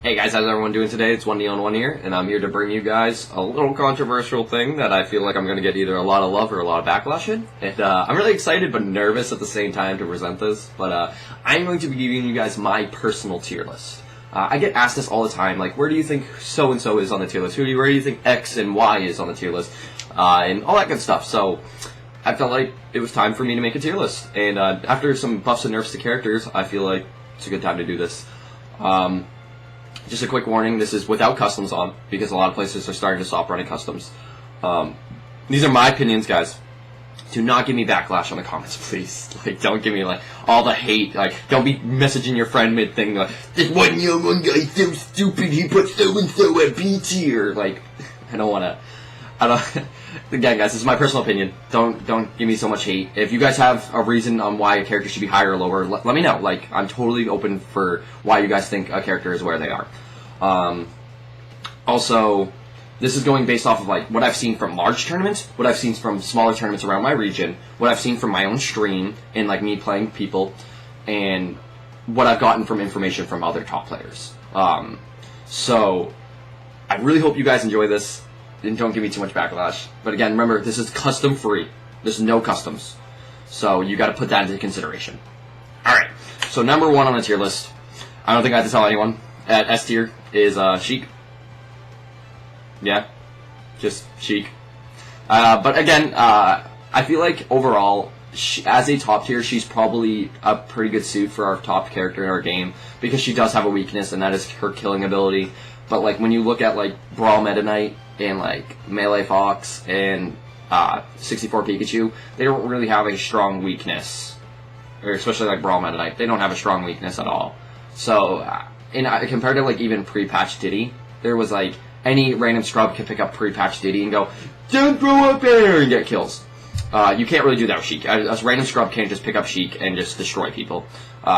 Hey guys, how's everyone doing today? It's 1D on 1 here, and I'm here to bring you guys a little controversial thing that I feel like I'm going to get either a lot of love or a lot of backlash in. And I'm really excited but nervous at the same time to present this, but I'm going to be giving you guys my personal tier list. I get asked this all the time, like, where do you think so-and-so is on the tier list? Where do you think X and Y is on the tier list? And all that good stuff. So I felt like it was time for me to make a tier list. And after some buffs and nerfs to characters, I feel like it's a good time to do this. Just a quick warning, this is without customs on, because a lot of places are starting to stop running customs. These are my opinions, guys. Do not give me backlash on the comments, please. Like, don't give me, like, all the hate. Like, don't be messaging your friend mid-thing, like, this one guy's so stupid, he put so-and-so at B tier. Like, I don't... Again, guys, this is my personal opinion. Don't give me so much hate. If you guys have a reason on why a character should be higher or lower, let me know. Like, I'm totally open for why you guys think a character is where they are. Also, this is going based off of, like, what I've seen from large tournaments, what I've seen from smaller tournaments around my region, what I've seen from my own stream, and, like, me playing people, and what I've gotten from information from other top players. So, I really hope you guys enjoy this. And don't give me too much backlash. But again, remember, this is custom free. There's no customs. So you gotta put that into consideration. Alright, so number one on the tier list, I don't think I have to tell anyone, at S tier is Sheik. Yeah, just Sheik. But again, I feel like overall, as a top tier, she's probably a pretty good suit for our top character in our game, because she does have a weakness, and that is her killing ability. But like when you look at like Brawl Meta Knight and like Melee Fox and 64 Pikachu, they don't really have a strong weakness, or especially like Brawl Meta Knight, they don't have a strong weakness at all. So compared to like even pre-patch Diddy, there was like any random scrub could pick up pre-patch Diddy and go, don't throw up there, and get kills. You can't really do that with Sheik. A random scrub can't just pick up Sheik and just destroy people.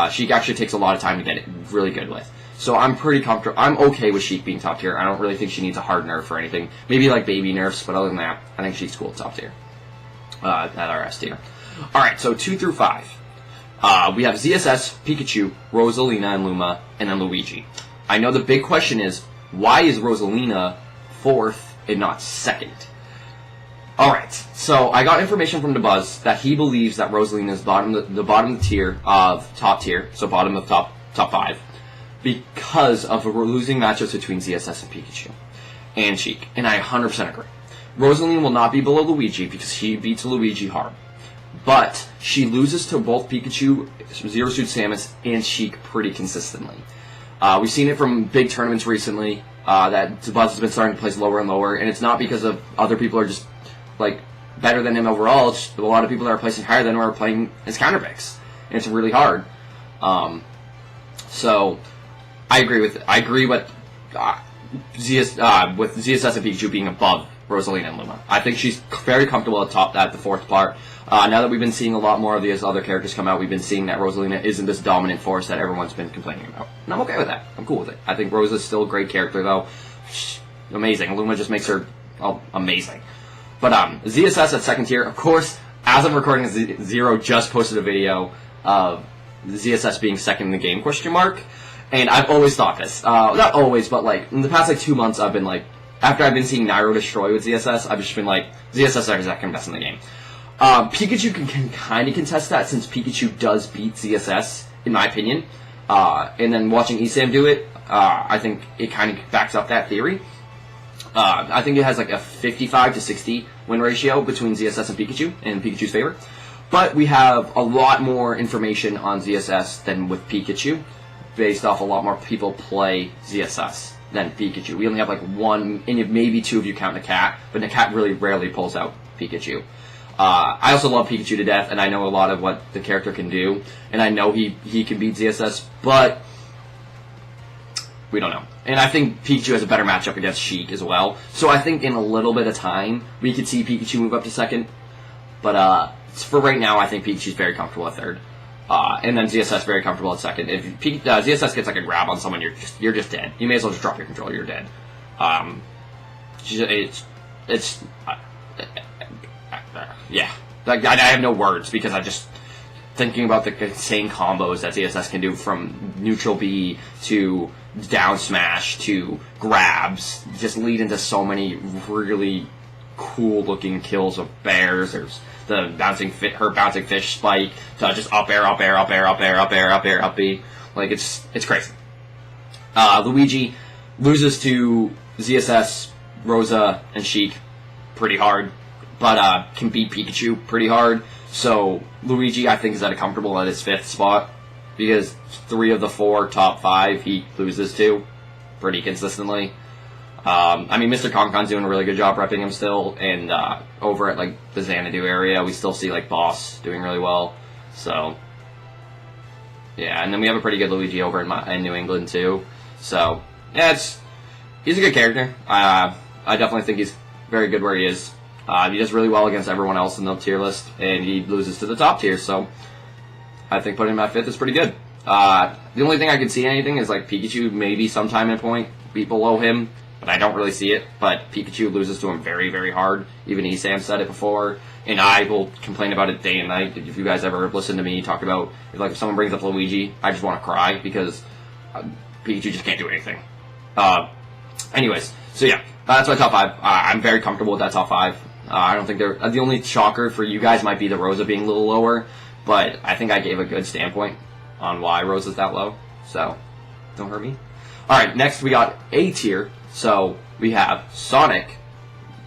Sheik actually takes a lot of time to get it really good with. So I'm pretty comfortable. I'm okay with Sheik being top tier. I don't really think she needs a hard nerf or anything. Maybe like baby nerfs, but other than that, I think she's cool top tier. At our S tier. Alright, so 2 through 5. We have ZSS, Pikachu, Rosalina, and Luma, and then Luigi. I know the big question is, why is Rosalina 4th and not 2nd? Alright, so I got information from DeBuzz that he believes that Rosalina is the bottom tier of top tier, so bottom of top 5. Because of losing matchups between ZSS and Pikachu and Sheik, and I 100% agree. Rosalina will not be below Luigi because she beats Luigi hard, but she loses to both Pikachu, Zero Suit Samus, and Sheik pretty consistently. We've seen it from big tournaments recently that DeBuzz has been starting to place lower and lower, and it's not because of other people are just like better than him overall. It's just a lot of people that are placing higher than him are playing his counter picks, and it's really hard. So I agree with ZSS and Pikachu being above Rosalina and Luma. I think she's very comfortable at the 4th part. Now that we've been seeing a lot more of these other characters come out, we've been seeing that Rosalina isn't this dominant force that everyone's been complaining about. And I'm okay with that. I'm cool with it. I think Rosa's still a great character, though. She's amazing. Luma just makes her amazing. But ZSS at 2nd tier, of course, as I'm recording, Zero just posted a video of ZSS being 2nd in the game, ? And I've always thought this. Not always, but like in the past like 2 months, I've been like, after I've been seeing Nairo destroy with ZSS, I've just been like, ZSS is 2nd best in the game. Pikachu can kind of contest that since Pikachu does beat ZSS, in my opinion. And then watching Esam do it, I think it kind of backs up that theory. I think it has like a 55 to 60 win ratio between ZSS and Pikachu in Pikachu's favor. But we have a lot more information on ZSS than with Pikachu, based off a lot more people play ZSS than Pikachu. We only have like one, and maybe 2 if you count Nakat, but Nakat really rarely pulls out Pikachu. I also love Pikachu to death, and I know a lot of what the character can do, and I know he can beat ZSS, but we don't know. And I think Pikachu has a better matchup against Sheik as well, so I think in a little bit of time, we could see Pikachu move up to 2nd, but for right now, I think Pikachu's very comfortable at 3rd. And then ZSS very comfortable at 2nd. If ZSS gets like a grab on someone, you're just dead. You may as well just drop your controller. You're dead. Yeah. Like I have no words because I just thinking about the insane combos that ZSS can do from neutral B to down smash to grabs just lead into so many really cool looking kills of bears. There's the bouncing fish spike to just up air, up air, up air, up air, up air, up air, up B. Like it's crazy. Luigi loses to ZSS, Rosa, and Sheik pretty hard, but can beat Pikachu pretty hard. So Luigi, I think, is comfortable at his 5th spot because 3 of the 4 top 5 he loses to pretty consistently. I mean, Mr. Concon's doing a really good job repping him still, and over at like the Xanadu area, we still see like Boss doing really well. So yeah, and then we have a pretty good Luigi over in New England too. So yeah, he's a good character. I definitely think he's very good where he is. He does really well against everyone else in the tier list, and he loses to the top tier. So I think putting him at 5th is pretty good. The only thing I could see anything is like Pikachu maybe sometime at point be below him, but I don't really see it. But Pikachu loses to him very, very hard. Even Esam said it before, and I will complain about it day and night. If you guys ever listen to me talk about, if someone brings up Luigi, I just want to cry because Pikachu just can't do anything. Anyways, so yeah, that's my top 5. I'm very comfortable with that top 5. I don't think they're the only shocker for you guys might be the Rosa being a little lower, but I think I gave a good standpoint on why Rosa's that low. So don't hurt me. All right, next we got A tier. So we have Sonic,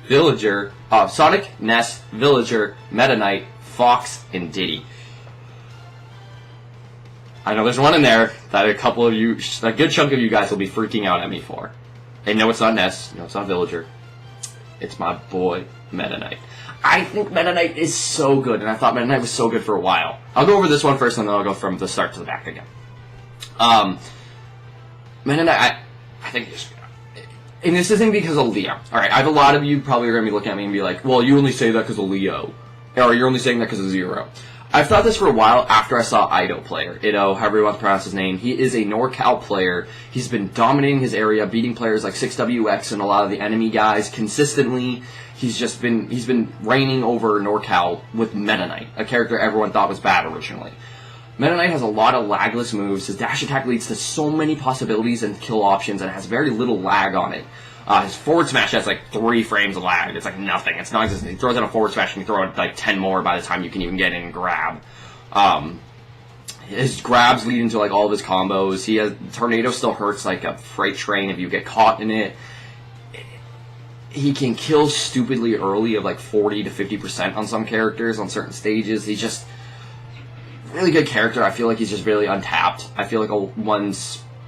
Villager, Sonic, Ness, Villager, Meta Knight, Fox, and Diddy. I know there's one in there that a good chunk of you guys will be freaking out at me for. And no, it's not Ness. No, it's not Villager. It's my boy, Meta Knight. I think Meta Knight is so good, and I thought Meta Knight was so good for a while. I'll go over this one first, and then I'll go from the start to the back again. Meta Knight, I think he's... And this isn't because of Leo. Alright, I have a lot of you probably are going to be looking at me and be like, well, you only say that because of Leo. Or you're only saying that because of Zero. I've thought this for a while after I saw Ido player. Ido, however you want to pronounce his name. He is a NorCal player. He's been dominating his area, beating players like 6WX and a lot of the enemy guys consistently. He's been reigning over NorCal with Meta Knight, a character everyone thought was bad originally. Meta Knight has a lot of lagless moves. His dash attack leads to so many possibilities and kill options and has very little lag on it. His forward smash has like 3 frames of lag. It's like nothing. It's non-existent. He throws out a forward smash and you throw out like 10 more by the time you can even get in and grab. His grabs lead into like all of his combos. Tornado still hurts like a freight train if you get caught in it. He can kill stupidly early of like 40 to 50% on some characters on certain stages. He's just really good character. I feel like he's just really untapped. I feel like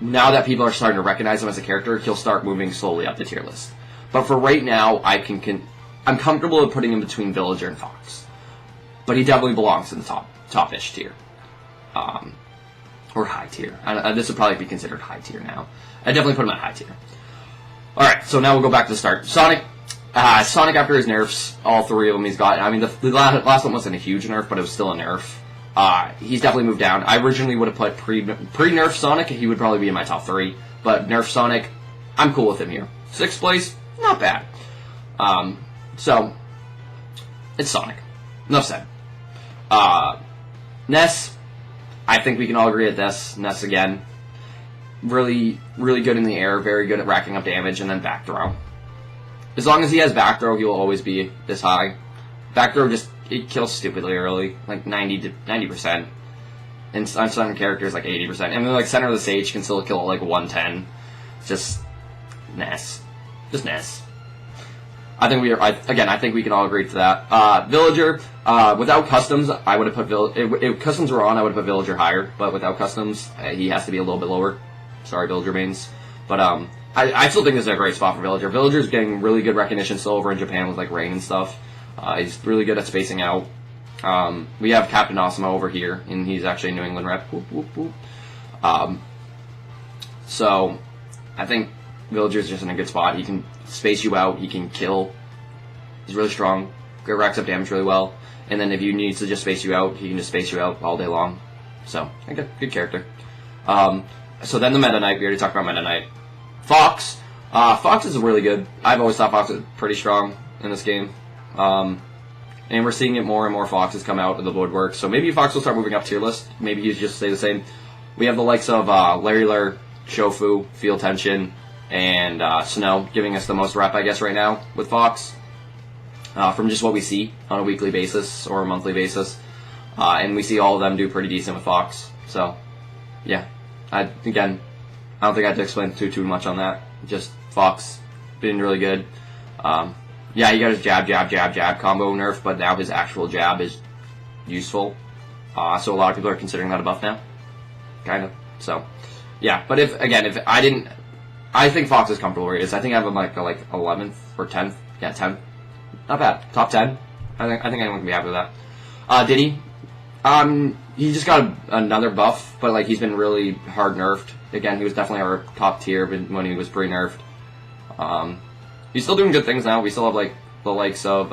now that people are starting to recognize him as a character, he'll start moving slowly up the tier list. But for right now, I'm comfortable with putting him between Villager and Fox. But he definitely belongs in the top-ish tier. Or high tier. This would probably be considered high tier now. I definitely put him at high tier. Alright, so now we'll go back to the start. Sonic after his nerfs, all 3 of them he's got. I mean, the last one wasn't a huge nerf, but it was still a nerf. He's definitely moved down. I originally would have put pre-nerf Sonic, he would probably be in my top 3. But nerf Sonic, I'm cool with him here. 6th place, not bad. So, it's Sonic. Enough said. Ness, I think we can all agree at this. Ness again. Really, really good in the air, very good at racking up damage, and then back throw. As long as he has back throw, he will always be this high. Back throw it kills stupidly early, like 90%. And on some characters, like 80%. And then, like, center of the stage can still kill, like, 110. Just Ness. Just Ness. I think we can all agree to that. Villager, without customs, I would have put if customs were on, I would have put Villager higher. But without customs, he has to be a little bit lower. Sorry, Villager mains. But I still think this is a great spot for Villager. Villager's getting really good recognition still over in Japan with like Rain and stuff. He's really good at spacing out. We have Captain Awesome over here, and he's actually a New England rep. Whoop, whoop, whoop. So I think Villager's just in a good spot. He can space you out. He can kill. He's really strong. Racks up damage really well. And then if you need to just space you out, he can just space you out all day long. So, good character. So then the Meta Knight. We already talked about Meta Knight. Fox. Fox is really good. I've always thought Fox was pretty strong in this game. And we're seeing it more and more Foxes come out of the woodwork. So maybe Fox will start moving up tier list. Maybe he'll just stay the same. We have the likes of Larry Lair, Shofu, Field Tension, and Snow giving us the most rep, I guess, right now with Fox. From just what we see on a weekly basis or a monthly basis. And we see all of them do pretty decent with Fox. So, yeah. I don't think I have to explain too much on that. Just Fox being really good. Yeah, he got his jab combo nerf, but now his actual jab is useful. So a lot of people are considering that a buff now. Kind of. So, yeah. But I think Fox is comfortable where he is. I think I have him like 11th or 10th. Yeah, 10th. Not bad. Top 10. I think anyone can be happy with that. Diddy. He just got another buff, but like he's been really hard nerfed. Again, he was definitely our top tier when he was pre-nerfed. He's still doing good things now. We still have like the likes of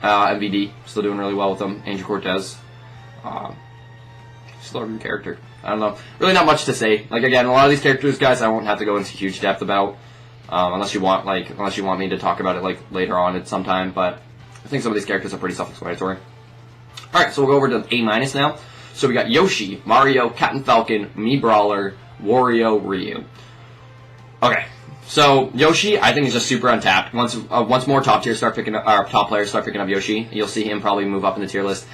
MVD still doing really well with him. Angel Cortez. Still a good character. I don't know. Really not much to say. Like again, a lot of these characters, guys, I won't have to go into huge depth about. Unless you want me to talk about it like later on at some time, but I think some of these characters are pretty self-explanatory. Alright, so we'll go over to A- now. So we got Yoshi, Mario, Captain Falcon, Mii Brawler, Wario, Ryu. Okay, so Yoshi, I think is just super untapped. Once more top players start picking up Yoshi, you'll see him probably move up in the tier list.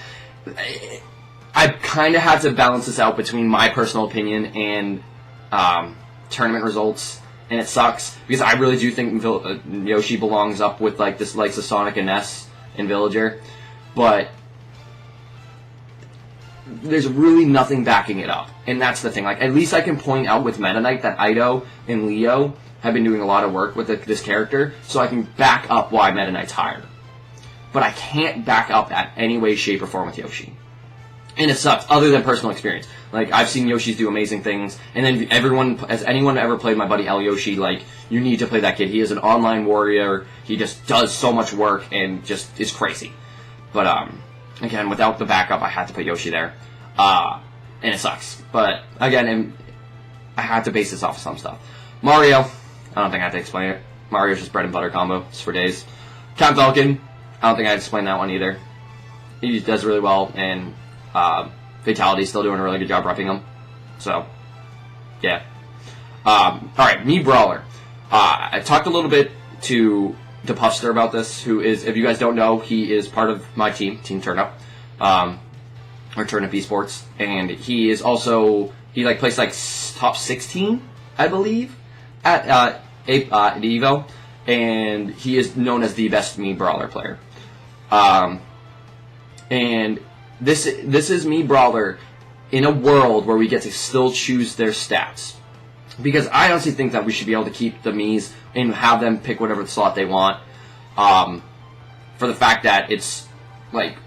I kind of had to balance this out between my personal opinion and tournament results. And it sucks, because I really do think Yoshi belongs up with like this likes of Sonic and Ness and Villager. But there's really nothing backing it up. And that's the thing. Like, at least I can point out with Meta Knight that Ido and Leo have been doing a lot of work with this character, so I can back up why Meta Knight's higher. But I can't back up that any way, shape, or form with Yoshi. And it sucks, other than personal experience. Like, I've seen Yoshis do amazing things, and then has anyone ever played my buddy El Yoshi, like, you need to play that kid. He is an online warrior, he just does so much work, and just is crazy. But, again, without the backup, I had to put Yoshi there. And it sucks. But, again, I had to base this off of some stuff. Mario, I don't think I have to explain it. Mario's just bread and butter combo, it's for days. Captain Falcon, I don't think I have to explain that one either. He does really well, and Fatality's still doing a really good job repping him. So, yeah. Alright, Mii Brawler. I talked a little bit to Puffster about this, who is, if you guys don't know, he is part of my team, Team Turnup, or Turnip Esports, and he is also, he like placed like top 16, I believe, at Evo, and he is known as the best Mii Brawler player. And this is Mii Brawler in a world where we get to still choose their stats. Because I honestly think that we should be able to keep the Miis and have them pick whatever slot they want. For the fact that it's like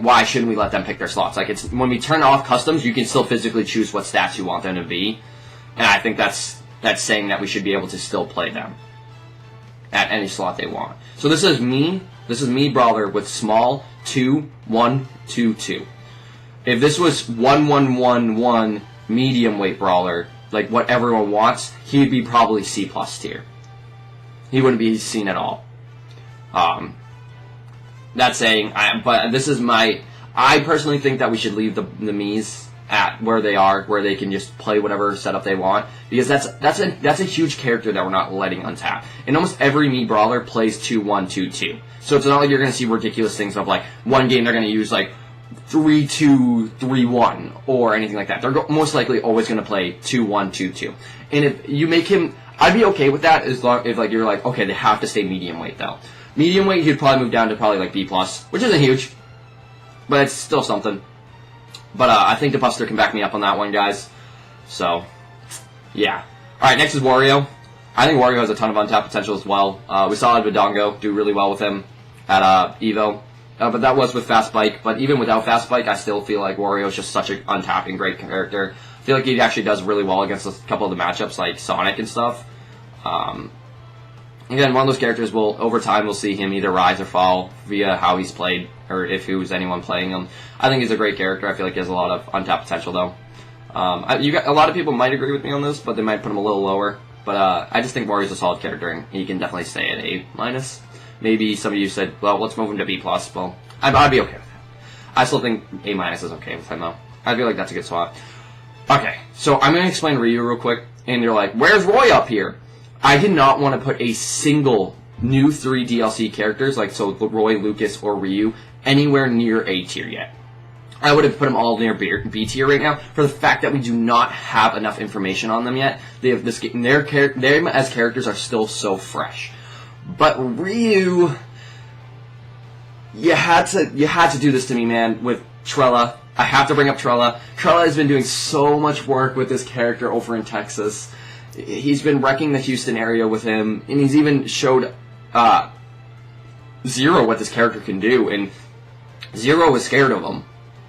why shouldn't we let them pick their slots? Like, it's when we turn off customs, you can still physically choose what stats you want them to be. And I think that's saying that we should be able to still play them at any slot they want. So this is Mii Brawler with small 2-1-2-2. If this was 1-1-1-1 medium weight Brawler, like what everyone wants, he'd be probably C+ tier. He wouldn't be seen at all. That's saying, but this is I personally think that we should leave the Miis at where they are, where they can just play whatever setup they want, because that's a huge character that we're not letting untap. And almost every Mii Brawler plays 2-1-2-2. So it's not like you're going to see ridiculous things of like one game they're going to use like 3-2-3-1 or anything like that. They're most likely always going to play 2-1-2-2. And if you make him, I'd be okay with that as long if like you're like, okay, they have to stay medium weight though. Medium weight, he'd probably move down to probably like B+, which isn't huge, but it's still something. But I think the Buster can back me up on that one, guys. So, yeah. Alright, next is Wario. I think Wario has a ton of untapped potential as well. We saw Badongo do really well with him at Evo. But that was with Fast Bike. But even without Fast Bike, I still feel like Wario is just such an untapped and great character. I feel like he actually does really well against a couple of the matchups like Sonic and stuff. Again, one of those characters over time, we'll see him either rise or fall via how he's played, or if he was anyone playing him. I think he's a great character. I feel like he has a lot of untapped potential, though. A lot of people might agree with me on this, but they might put him a little lower. But I just think Wario's a solid character, and he can definitely stay at A-. Maybe some of you said, well, let's move him to B+. Well, I'd be okay with that. I still think A- is okay with him, though. I feel like that's a good swap. Okay, so I'm going to explain Ryu real quick, and you're like, where's Roy up here? I did not want to put a single new 3 DLC characters, like so Roy, Lucas, or Ryu, anywhere near A tier yet. I would have put them all near B tier right now for the fact that we do not have enough information on them yet. They have this game, them as characters are still so fresh. But Ryu, you had to do this to me, man, with Trella. I have to bring up Trella. Trella has been doing so much work with this character over in Texas. He's been wrecking the Houston area with him, and he's even showed Zero what this character can do, and Zero was scared of him.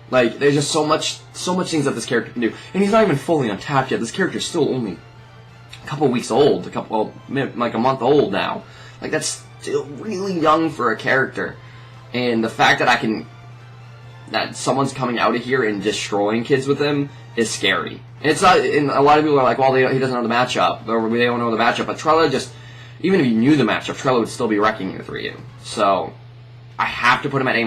Like, there's just so much things that this character can do, and he's not even fully untapped yet. This character's still only a couple weeks old, like a month old now. Like, that's still really young for a character, and the fact that someone's coming out of here and destroying kids with him is scary. And it's not, and a lot of people are like, well, he doesn't know the matchup, or they don't know the matchup, but Trella just, even if he knew the matchup, Trella would still be wrecking you with Ryu. So, I have to put him at A-.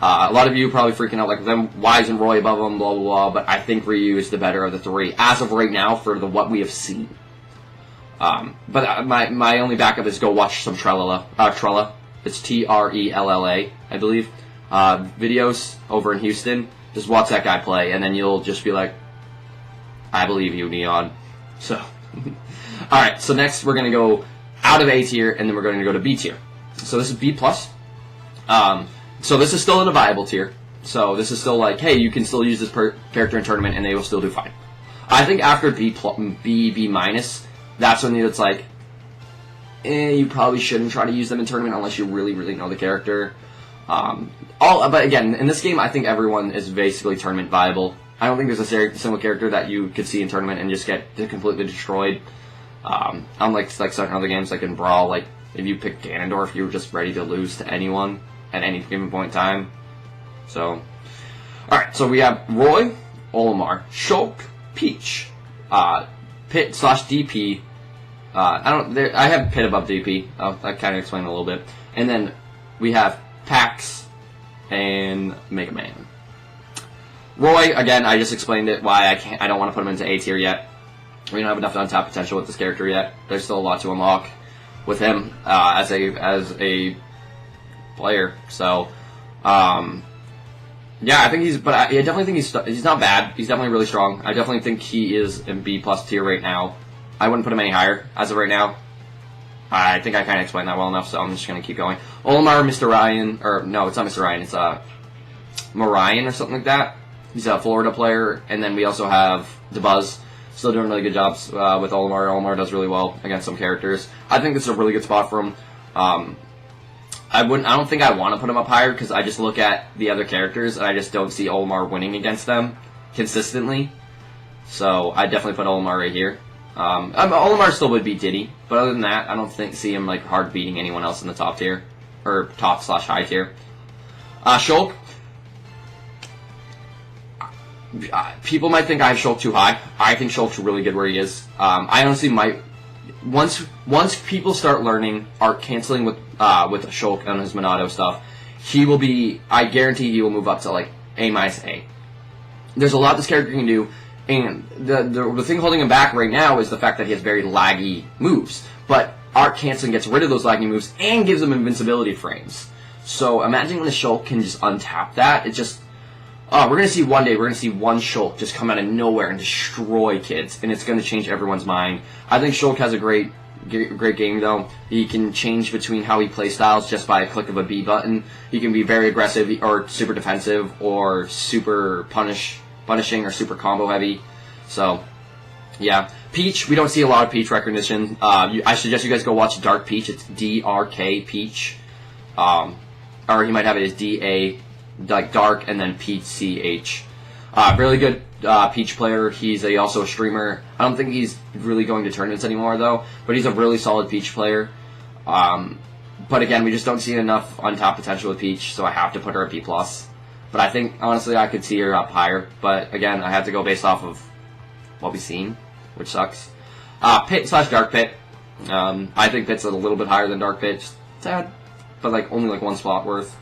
A lot of you are probably freaking out, like, why isn't Roy above him, blah, blah, blah, but I think Ryu is the better of the 3, as of right now, for what we have seen. But my only backup is go watch some Trella. It's Trella, I believe. Videos over in Houston. Just watch that guy play, and then you'll just be like, I believe you, Neon. So, alright, so next we're going to go out of A tier, and then we're going to go to B tier. So this is B+. So this is still in a viable tier. So this is still like, hey, you can still use this character in tournament, and they will still do fine. I think after B+, that's when it's like, you probably shouldn't try to use them in tournament unless you really, really know the character. But again, in this game, I think everyone is basically tournament viable. I don't think there's a single character that you could see in tournament and just get completely destroyed. Unlike certain other games, like in Brawl, like if you pick Ganondorf, you were just ready to lose to anyone at any given point in time. So, alright, so we have Roy, Olimar, Shulk, Peach, Pit/DP. I have Pit above DP. I'll kind of explain a little bit. And then we have Pax and Mega Man. Roy, again, I just explained it why I don't want to put him into A tier yet. We don't have enough untapped potential with this character yet. There's still a lot to unlock with him as a player. So, yeah, I definitely think he's not bad. He's definitely really strong. I definitely think he is in B+ tier right now. I wouldn't put him any higher as of right now. I think I kind of explained that well enough, so I'm just going to keep going. Olimar, Mr. Ryan, or no, it's not Mr. Ryan, it's Marion or something like that. He's a Florida player, and then we also have DeBuzz, still doing really good jobs with Olimar. Olimar does really well against some characters. I think this is a really good spot for him. I don't think I want to put him up higher because I just look at the other characters and I just don't see Olimar winning against them consistently. So I definitely put Olimar right here. Olimar still would beat Diddy, but other than that, I don't see him like hard beating anyone else in the top tier or top/high tier. Shulk. People might think I have Shulk too high. I think Shulk's really good where he is. I honestly might. Once people start learning art canceling with Shulk and his Monado stuff, he will be. I guarantee he will move up to like A-. There's a lot this character can do, and the thing holding him back right now is the fact that he has very laggy moves. But art canceling gets rid of those laggy moves and gives him invincibility frames. So imagine when the Shulk can just untap that. It just. We're going to see one day, we're going to see one Shulk just come out of nowhere and destroy kids, and it's going to change everyone's mind. I think Shulk has a great game, though. He can change between how he plays styles just by a click of a B button. He can be very aggressive or super defensive or super punishing or super combo heavy. So, yeah. Peach, we don't see a lot of Peach recognition. I suggest you guys go watch Dark Peach. It's D-R-K Peach. Or he might have it as D-A like Dark and then Peach. Really good Peach player. He's also a streamer. I don't think he's really going to tournaments anymore though, but he's a really solid Peach player. But again, we just don't see enough untapped potential with Peach, so I have to put her at B+. But I think honestly I could see her up higher. But again, I have to go based off of what we've seen, which sucks. Pit/Dark Pit. I think Pit's a little bit higher than Dark Pit. Sad, but only one spot worth.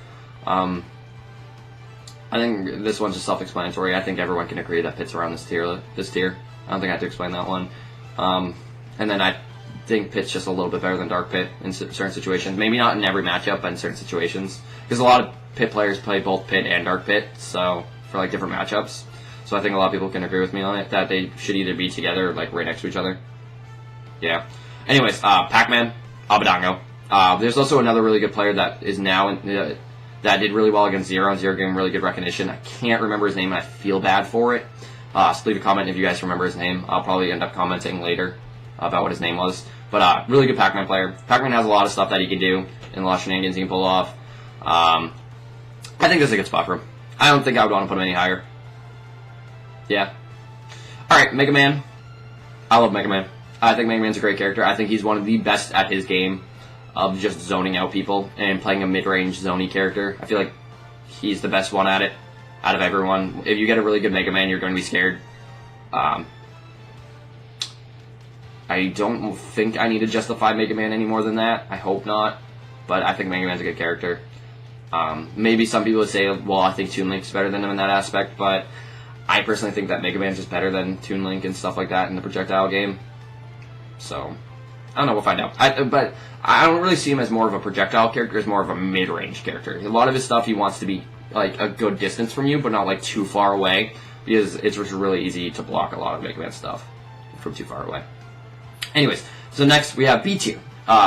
I think this one's just self-explanatory. I think everyone can agree that Pitt's around this tier. I don't think I have to explain that one. And then I think Pitt's just a little bit better than Dark Pit in certain situations. Maybe not in every matchup, but in certain situations. Because a lot of Pit players play both Pit and Dark Pit, so for like different matchups. So I think a lot of people can agree with me on it, that they should either be together or like right next to each other. Yeah. Anyways, Pac-Man, Abadango. There's also another really good player that is now that did really well against Zero, and Zero gave him really good recognition. I can't remember his name, and I feel bad for it. So leave a comment if you guys remember his name. I'll probably end up commenting later about what his name was. But really good Pac-Man player. Pac-Man has a lot of stuff that he can do, and a lot of shenanigans he can pull off. I think this is a good spot for him. I don't think I would want to put him any higher. Yeah. Alright, Mega Man. I love Mega Man. I think Mega Man's a great character. I think he's one of the best at his game of just zoning out people and playing a mid-range zony character. I feel like he's the best one at it out of everyone. If you get a really good Mega Man, you're going to be scared. I don't think I need to justify Mega Man any more than that. I hope not. But I think Mega Man's a good character. Maybe some people would say, well, I think Toon Link's better than him in that aspect, but I personally think that Mega Man's just better than Toon Link and stuff like that in the projectile game. So, I don't know, we'll find out. But I don't really see him as more of a projectile character, as more of a mid-range character. A lot of his stuff, he wants to be like a good distance from you, but not like too far away, because it's just really easy to block a lot of Mega Man stuff from too far away. Anyways, so next we have B tier.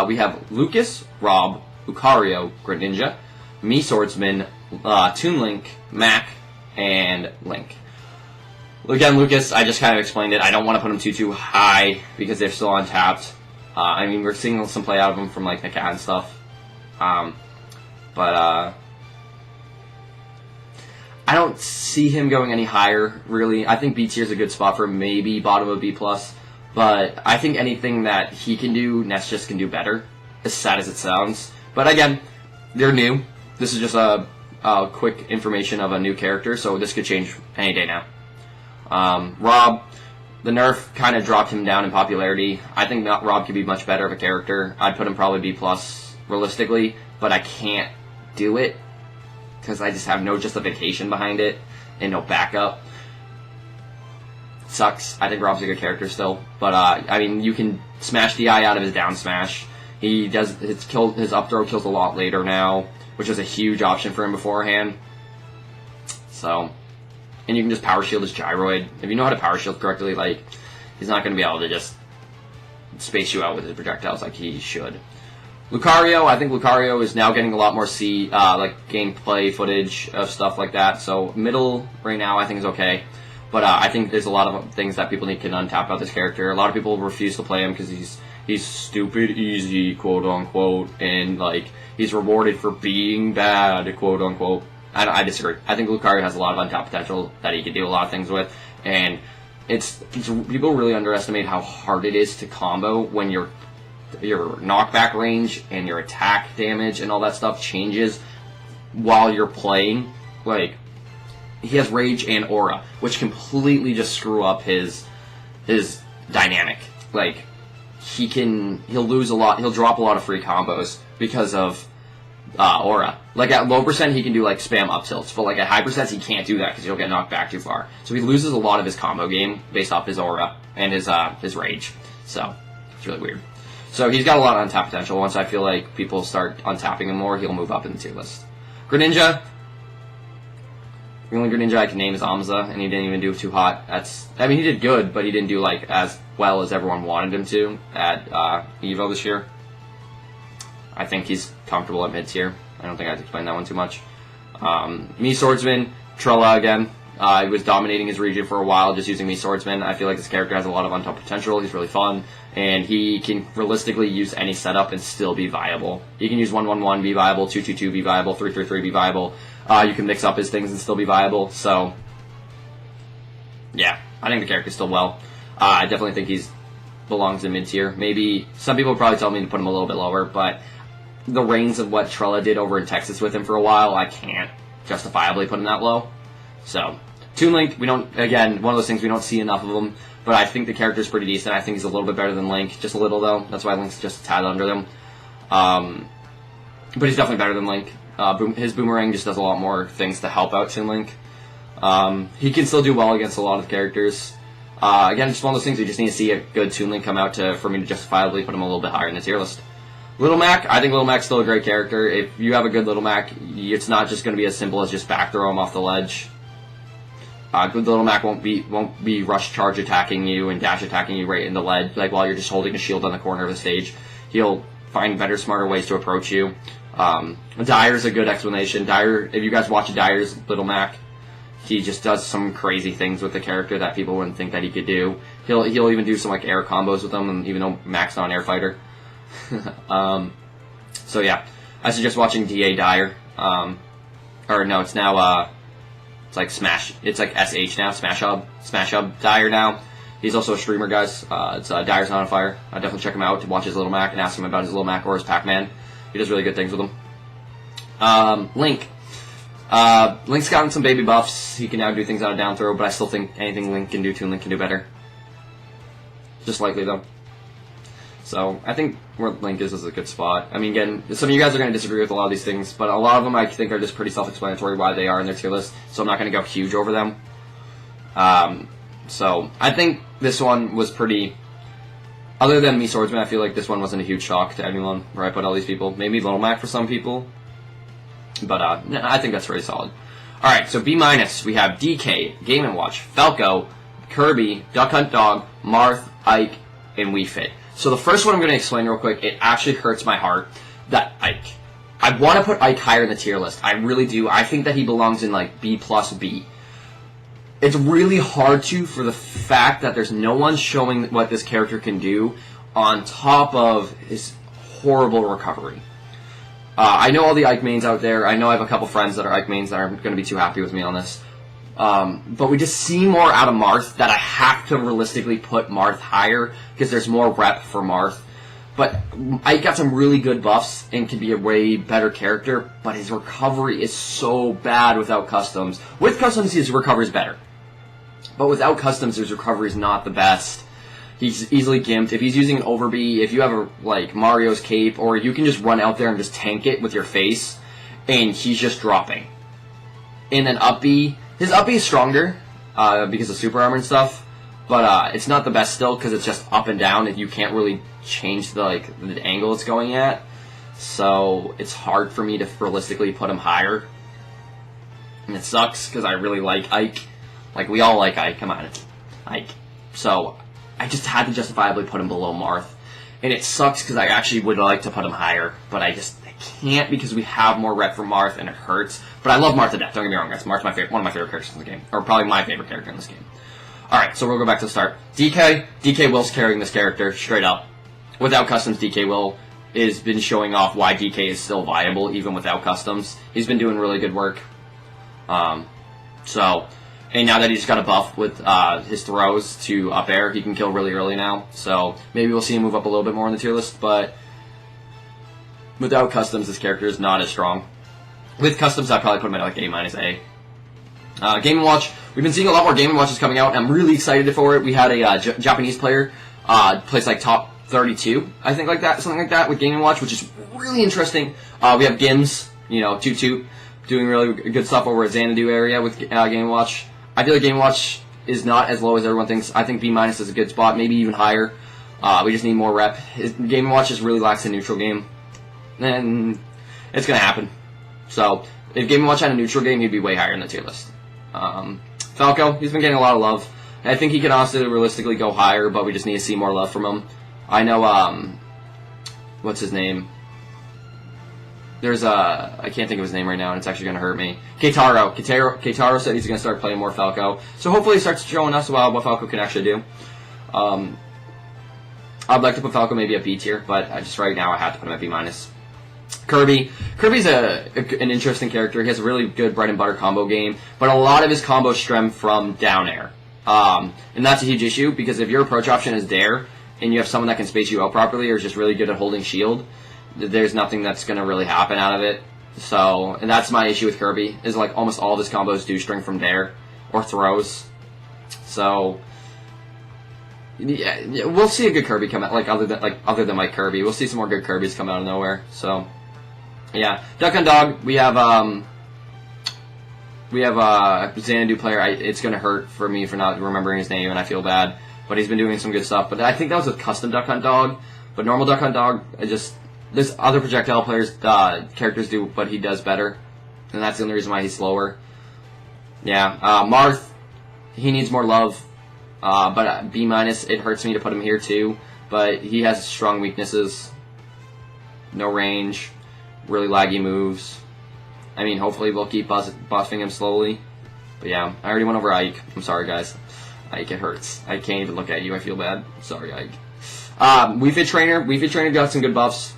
We have Lucas, Rob, Lucario, Greninja, Me Swordsman, Toon Link, Mac, and Link. Again, Lucas, I just kind of explained it. I don't want to put him too high because they're still untapped. I mean, we're seeing some play out of him from like Nikat and stuff. But I don't see him going any higher, really. I think B tier is a good spot for him, maybe bottom of B+. But I think anything that he can do, Ness just can do better, as sad as it sounds. But again, they're new. This is just a quick information of a new character, so this could change any day now. Rob, the nerf kind of dropped him down in popularity. I think Rob could be much better of a character. I'd put him probably B+ realistically, but I can't do it because I just have no justification behind it and no backup. Sucks. I think Rob's a good character still, but I mean, you can smash the eye out of his down smash. He does his up throw kills a lot later now, which was a huge option for him beforehand. So, and you can just power shield his gyroid. If you know how to power shield correctly, like, he's not going to be able to just space you out with his projectiles like he should. Lucario, I think Lucario is now getting a lot more like gameplay footage of stuff like that. So middle right now I think is okay. But I think there's a lot of things that people can untap about this character. A lot of people refuse to play him because he's stupid easy, quote unquote, and like he's rewarded for being bad, quote unquote. I disagree. I think Lucario has a lot of untapped potential that he can do a lot of things with, and it's people really underestimate how hard it is to combo when your knockback range and your attack damage and all that stuff changes while you're playing. Like, he has Rage and Aura, which completely just screw up his dynamic. Like, he'll lose a lot, he'll drop a lot of free combos because of Aura. Like, at low percent, he can do, like, spam up tilts, but, like, at high percent, he can't do that because he'll get knocked back too far. So he loses a lot of his combo game based off his Aura and his Rage. So, it's really weird. So he's got a lot of untapped potential. Once I feel like people start untapping him more, he'll move up in the tier list. Greninja. The only Greninja I can name is Amza, and he didn't even do too hot. I mean, he did good, but he didn't do like as well as everyone wanted him to at Evo this year. I think he's comfortable at mid tier. I don't think I have to explain that one too much. Me Swordsman, Trella again. He was dominating his region for a while just using Me Swordsman. I feel like this character has a lot of untapped potential. He's really fun, and he can realistically use any setup and still be viable. He can use 1-1-1, be viable, 2-2-2, be viable, 3-3-3, be viable. You can mix up his things and still be viable. So, yeah, I think the character's still well. I definitely think he belongs in mid tier. Maybe some people would probably tell me to put him a little bit lower, but the reigns of what Trella did over in Texas with him for a while, I can't justifiably put him that low. So, Toon Link, again, one of those things we don't see enough of him, but I think the character's pretty decent. I think he's a little bit better than Link, just a little though. That's why Link's just a tad under them. But he's definitely better than Link. His boomerang just does a lot more things to help out Toon Link. He can still do well against a lot of characters. Again, just one of those things, you just need to see a good Toon Link come out for me to justifiably put him a little bit higher in the tier list. Little Mac, I think Little Mac's still a great character. If you have a good Little Mac, it's not just going to be as simple as just back throw him off the ledge. Good Little Mac won't be rush charge attacking you and dash attacking you right in the ledge, like while you're just holding a shield on the corner of the stage. He'll find better, smarter ways to approach you. Dyer's a good explanation. Dyer, if you guys watch Dyer's Little Mac, he just does some crazy things with the character that people wouldn't think that he could do. He'll even do some like air combos with them, and even though Mac's not an air fighter. So yeah, I suggest watching DA Dyer. Or no, it's now it's like Smash. It's like SH now, Smash Hub Dyer now. He's also a streamer, guys. It's Dyer's Not on Fire. I definitely check him out to watch his Little Mac and ask him about his Little Mac or his Pac-Man. He does really good things with him. Link. Link's gotten some baby buffs. He can now do things out of down throw, but I still think anything Link can do, Toon Link can do better. Just slightly, though. So, I think where Link is a good spot. I mean, again, some of you guys are going to disagree with a lot of these things, but a lot of them I think are just pretty self-explanatory why they are in their tier list, so I'm not going to go huge over them. So, I think this one was pretty... Other than me, Swordsman, I feel like this one wasn't a huge shock to anyone, where I put all these people. Maybe Little Mac for some people, but I think that's pretty solid. Alright, so B-, we have DK, Game & Watch, Falco, Kirby, Duck Hunt Dog, Marth, Ike, and Wii Fit. So the first one I'm going to explain real quick, it actually hurts my heart, that Ike. I want to put Ike higher in the tier list. I really do. I think that he belongs in like B+, B. It's really hard for the fact that there's no one showing what this character can do on top of his horrible recovery. I know all the Ike mains out there. I know I have a couple friends that are Ike mains that aren't going to be too happy with me on this. But we just see more out of Marth that I have to realistically put Marth higher because there's more rep for Marth. But Ike got some really good buffs and can be a way better character, but his recovery is so bad without customs. With customs, his recovery is better. But without customs, his recovery is not the best. He's easily gimped. If he's using an Overbee, if you have like Mario's cape, or you can just run out there and just tank it with your face, and he's just dropping. And then up B, his up B is stronger because of super armor and stuff, but it's not the best still because it's just up and down, and you can't really change the angle it's going at. So it's hard for me to realistically put him higher, and it sucks because I really like Ike. Like, we all like Ike. Come on, it's Ike. So I just had to justifiably put him below Marth. And it sucks because I actually would like to put him higher, but I can't because we have more rep for Marth and it hurts. But I love Marth to death, don't get me wrong, guys. Marth's one of my favorite characters in the game. Or probably my favorite character in this game. Alright, so we'll go back to the start. DK Will's carrying this character, straight up. Without customs, DK Will has been showing off why DK is still viable, even without customs. He's been doing really good work. And now that he just got a buff with his throws to up air, he can kill really early now. So maybe we'll see him move up a little bit more on the tier list, but without customs, this character is not as strong. With customs, I'd probably put him at like A-. Game & Watch, we've been seeing a lot more Game & Watches coming out, and I'm really excited for it. We had a Japanese player place like top 32, I think, something like that, with Game & Watch, which is really interesting. We have Gims, Toot, doing really good stuff over at Xanadu area with Game & Watch. I feel like Game & Watch is not as low as everyone thinks. I think B- is a good spot, maybe even higher. We just need more rep. Game & Watch just really lacks a neutral game, and it's going to happen. So, if Game & Watch had a neutral game, he'd be way higher in the tier list. Falco, he's been getting a lot of love. I think he can honestly realistically go higher, but we just need to see more love from him. I know, what's his name? There's I can't think of his name right now, and it's actually going to hurt me. Keitaro said he's going to start playing more Falco. So hopefully he starts showing us what Falco can actually do. I'd like to put Falco maybe at B tier, but right now I have to put him at B-. Kirby's an interesting character. He has a really good bread and butter combo game, but a lot of his combos stem from down air. And that's a huge issue, because if your approach option is there, and you have someone that can space you out properly, or is just really good at holding shield, there's nothing that's going to really happen out of it. So, and that's my issue with Kirby, is like almost all of his combos do string from there, or throws. So, yeah, we'll see a good Kirby come out, other than Mike Kirby. We'll see some more good Kirbys come out of nowhere. So, Yeah, Duck on Dog. We have Xanadu player. It's gonna hurt for me for not remembering his name, and I feel bad. But he's been doing some good stuff. But I think that was a custom Duck Hunt Dog. But normal Duck Hunt Dog, there's other projectile players characters do, but he does better, and that's the only reason why he's slower. Yeah, Marth, he needs more love. But B-, it hurts me to put him here too. But he has strong weaknesses. No range, really laggy moves. I mean, hopefully we'll keep buffing him slowly. But yeah, I already went over Ike. I'm sorry, guys. Ike, it hurts. I can't even look at you. I feel bad. Sorry, Ike. Wii Fit Trainer. Wii Fit Trainer got some good buffs.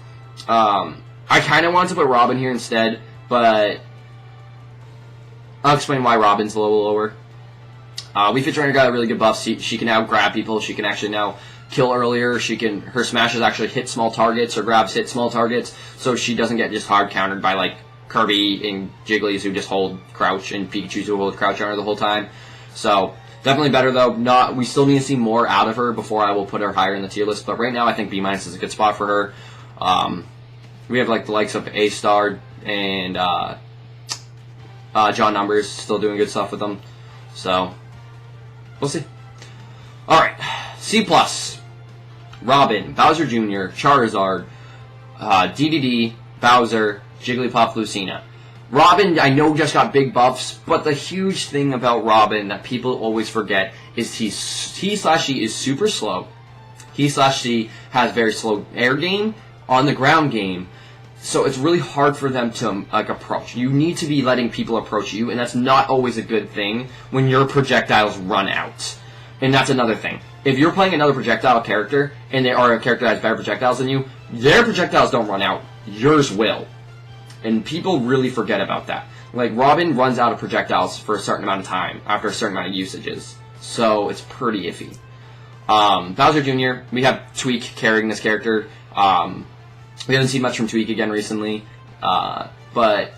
I kind of wanted to put Robin here instead, but I'll explain why Robin's a little lower. Wii Fit Trainer got a really good buff. She can now grab people. She can actually now kill earlier. Her smashes actually hit small targets. Her grabs hit small targets, so she doesn't get just hard countered by like Kirby and Jigglies who just hold crouch and Pikachu's who hold crouch on her the whole time. So definitely better though. We still need to see more out of her before I will put her higher in the tier list. But right now I think B- is a good spot for her. We have like the likes of A-Star and John Numbers still doing good stuff with them. So we'll see. All right, C+. Robin, Bowser Jr., Charizard, DDD, Bowser, Jigglypuff, Lucina. Robin, I know, just got big buffs, but the huge thing about Robin that people always forget is he/she is super slow. He/she has very slow air game, on the ground game, so it's really hard for them to approach. You need to be letting people approach you, and that's not always a good thing when your projectiles run out. And that's another thing. If you're playing another projectile character, and they are a character that has better projectiles than you, their projectiles don't run out. Yours will. And people really forget about that. Like, Robin runs out of projectiles for a certain amount of time, after a certain amount of usages. So, it's pretty iffy. Bowser Jr., we have Tweak carrying this character. We haven't seen much from Tweak again recently. But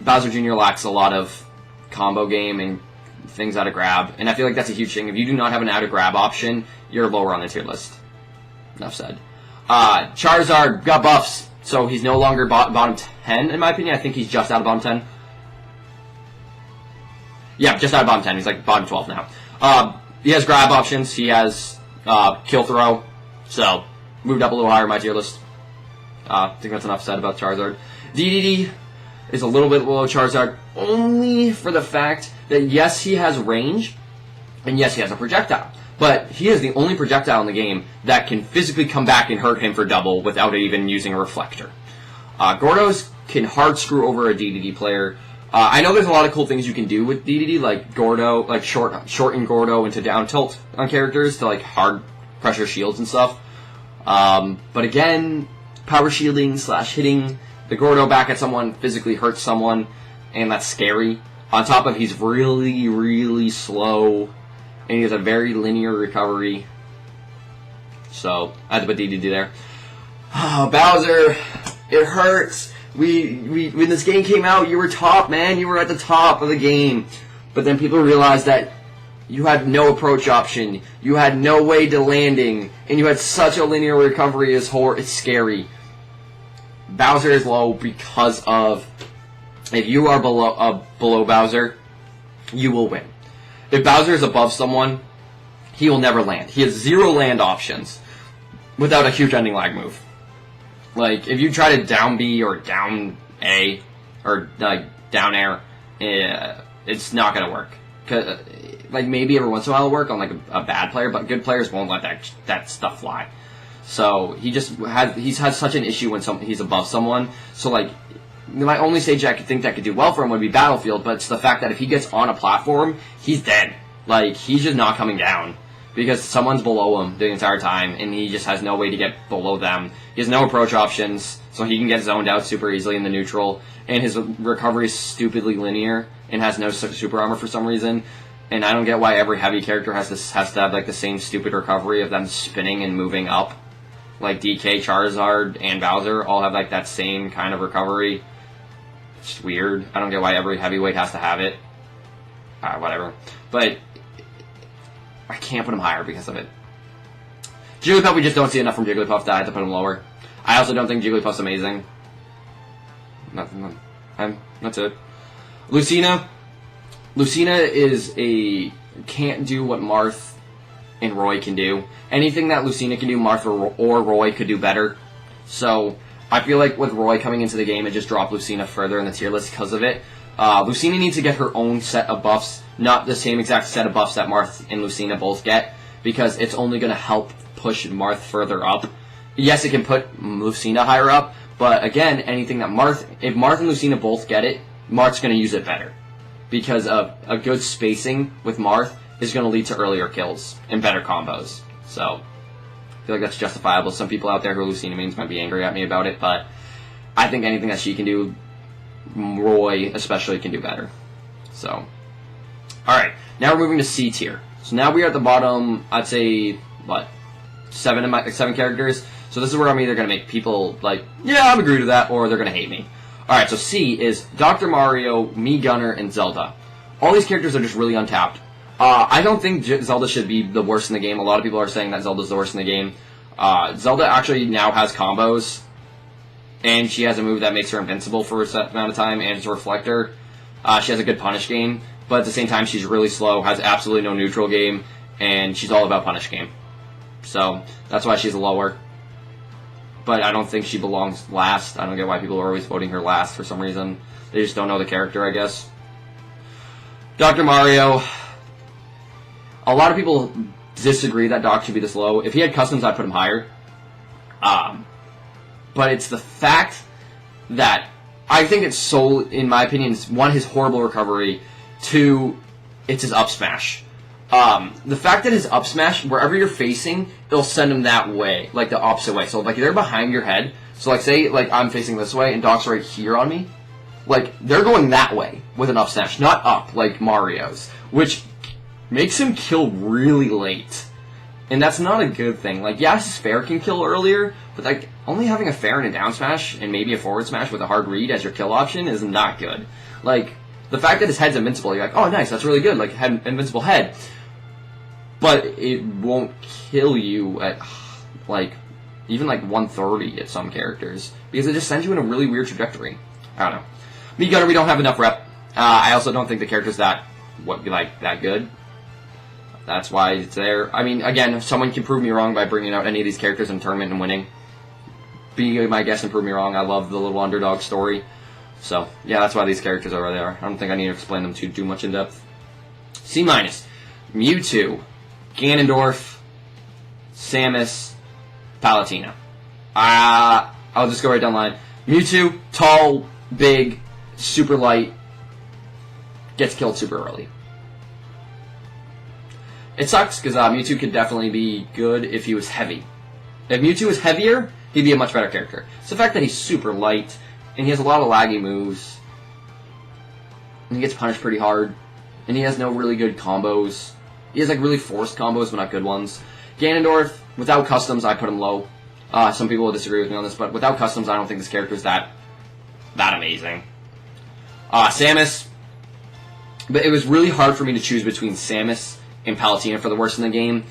Bowser Jr. lacks a lot of combo game and things out of grab. And I feel like that's a huge thing. If you do not have an out of grab option, you're lower on the tier list. Enough said. Charizard got buffs, so he's no longer bottom 10, in my opinion. I think he's just out of bottom 10. Yeah, just out of bottom 10. He's like bottom 12 now. He has grab options. He has kill throw. So, moved up a little higher in my tier list. I think that's enough said about Charizard. DDD is a little bit below Charizard, only for the fact that yes, he has range, and yes, he has a projectile. But he is the only projectile in the game that can physically come back and hurt him for double without even using a reflector. Gordos can hard screw over a DDD player. I know there's a lot of cool things you can do with DDD, like Gordo, like shorten Gordo into down tilt on characters to like hard pressure shields and stuff. But again, power shielding / hitting the Gordo back at someone physically hurts someone, and that's scary. On top of he's really, really slow, and he has a very linear recovery. So, I had to put DDD there. Bowser, it hurts. When this game came out, you were top, man. You were at the top of the game. But then people realized that you had no approach option. You had no way to landing. And you had such a linear recovery. It's scary. Bowser is low because of... If you are below Bowser, you will win. If Bowser is above someone, he will never land. He has 0 land options without a huge ending lag move. Like, if you try to down B or down A, or down air, it's not going to work. Like, maybe every once in a while it'll work on like a bad player, but good players won't let that stuff fly. So he's had such an issue when he's above someone. So like, my only stage I could think that could do well for him would be Battlefield, but it's the fact that if he gets on a platform, he's dead. Like, he's just not coming down because someone's below him the entire time, and he just has no way to get below them. He has no approach options, so he can get zoned out super easily in the neutral, and his recovery is stupidly linear and has no super armor for some reason. And I don't get why every heavy character has to have like the same stupid recovery of them spinning and moving up. Like DK, Charizard, and Bowser all have like that same kind of recovery. It's weird. I don't get why every heavyweight has to have it. Whatever. But I can't put him higher because of it. Jigglypuff, we just don't see enough from Jigglypuff that I had to put him lower. I also don't think Jigglypuff's amazing. nothing. That's it. Lucina. Lucina can't do what Marth and Roy can do. Anything that Lucina can do, Marth or Roy could do better. So I feel like with Roy coming into the game, it just dropped Lucina further in the tier list because of it. Lucina needs to get her own set of buffs, not the same exact set of buffs that Marth and Lucina both get, because it's only going to help push Marth further up. Yes, it can put Lucina higher up, but again, anything that if Marth and Lucina both get it, Marth's going to use it better. Because of a good spacing with Marth is going to lead to earlier kills and better combos. So, I feel like that's justifiable. Some people out there who are Lucina mains might be angry at me about it, but I think anything that she can do, Roy especially can do better. So, alright, now we're moving to C tier. So now we are at the bottom, I'd say, what, 7 characters? So this is where I'm either going to make people like, yeah, I'm agree to that, or they're going to hate me. Alright, so C is Dr. Mario, Mii Gunner, and Zelda. All these characters are just really untapped. I don't think Zelda should be the worst in the game. A lot of people are saying that Zelda's the worst in the game. Zelda actually now has combos, and she has a move that makes her invincible for a set amount of time, and it's a reflector. She has a good punish game, but at the same time she's really slow, has absolutely no neutral game, and she's all about punish game. So, that's why she's lower. But I don't think she belongs last. I don't get why people are always voting her last for some reason. They just don't know the character, I guess. Dr. Mario. A lot of people disagree that Doc should be this low. If he had customs, I'd put him higher. But it's the fact that I think it's so, in my opinion, it's one, his horrible recovery, two, it's his up smash. The fact that his up smash, wherever you're facing, it'll send him that way, like the opposite way. So, like, they're behind your head. So, like, say, like, I'm facing this way and Doc's right here on me. Like, they're going that way with an up smash, not up, like Mario's. Which makes him kill really late. And that's not a good thing. Like, yes, his fair can kill earlier, but, like, only having a fair and a down smash and maybe a forward smash with a hard read as your kill option is not good. Like, the fact that his head's invincible, you're like, oh, nice, that's really good, like, invincible head. But it won't kill you at, like, even, like, 130 at some characters. Because it just sends you in a really weird trajectory. I don't know. Mii Gunner, we don't have enough rep. I also don't think the character's that good. That's why it's there. I mean, again, if someone can prove me wrong by bringing out any of these characters in a tournament and winning, be my guest and prove me wrong. I love the little underdog story. So, yeah, that's why these characters are where they are. I don't think I need to explain them too much in depth. C-, Mewtwo, Ganondorf, Samus, Palutena. I'll just go right down the line. Mewtwo, tall, big, super light, gets killed super early. It sucks, because Mewtwo could definitely be good if he was heavy. If Mewtwo was heavier, he'd be a much better character. It's the fact that he's super light, and he has a lot of laggy moves, and he gets punished pretty hard, and he has no really good combos. He has, like, really forced combos, but not good ones. Ganondorf, without customs, I put him low. Some people will disagree with me on this, but without customs, I don't think this character is that amazing. Samus, but it was really hard for me to choose between Samus and Palutena for the worst in the game,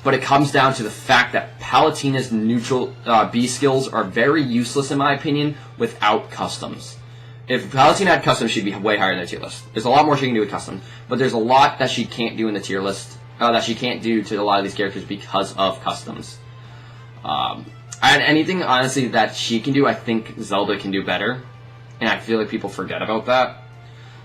but it comes down to the fact that Palutena's neutral B skills are very useless in my opinion without customs. If Palutena had customs, she'd be way higher in the tier list. There's a lot more she can do with customs, but there's a lot that she can't do in the tier list, that she can't do to a lot of these characters because of customs. And anything, honestly, that she can do, I think Zelda can do better, and I feel like people forget about that.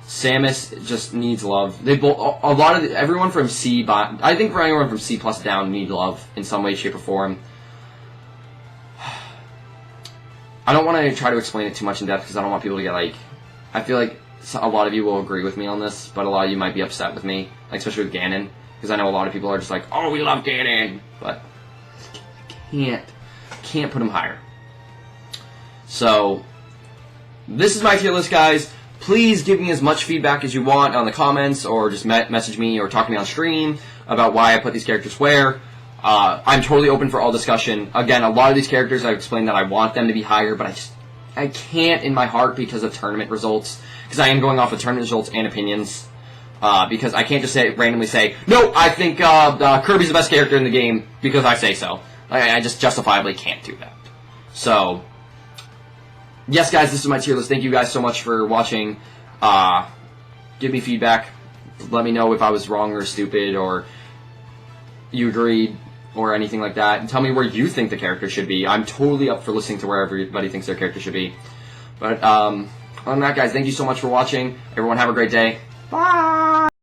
Samus just needs love. They both, everyone from C, I think for anyone from C plus down need love in some way, shape, or form. I don't want to try to explain it too much in depth because I don't want people to get like. I feel like a lot of you will agree with me on this, but a lot of you might be upset with me, like especially with Ganon, because I know a lot of people are just like, "Oh, we love Ganon," but can't put him higher. So this is my tier list, guys. Please give me as much feedback as you want on the comments, or just message me or talk to me on stream about why I put these characters where. I'm totally open for all discussion. Again, a lot of these characters, I've explained that I want them to be higher, but I can't in my heart because of tournament results. Because I am going off of tournament results and opinions. Because I can't just randomly say, no, I think Kirby's the best character in the game because I say so. I just justifiably can't do that. So, yes, guys, this is my tier list. Thank you guys so much for watching. Give me feedback. Let me know if I was wrong or stupid or you agreed or anything like that. And tell me where you think the character should be. I'm totally up for listening to where everybody thinks their character should be. But other than that, guys, thank you so much for watching. Everyone have a great day. Bye!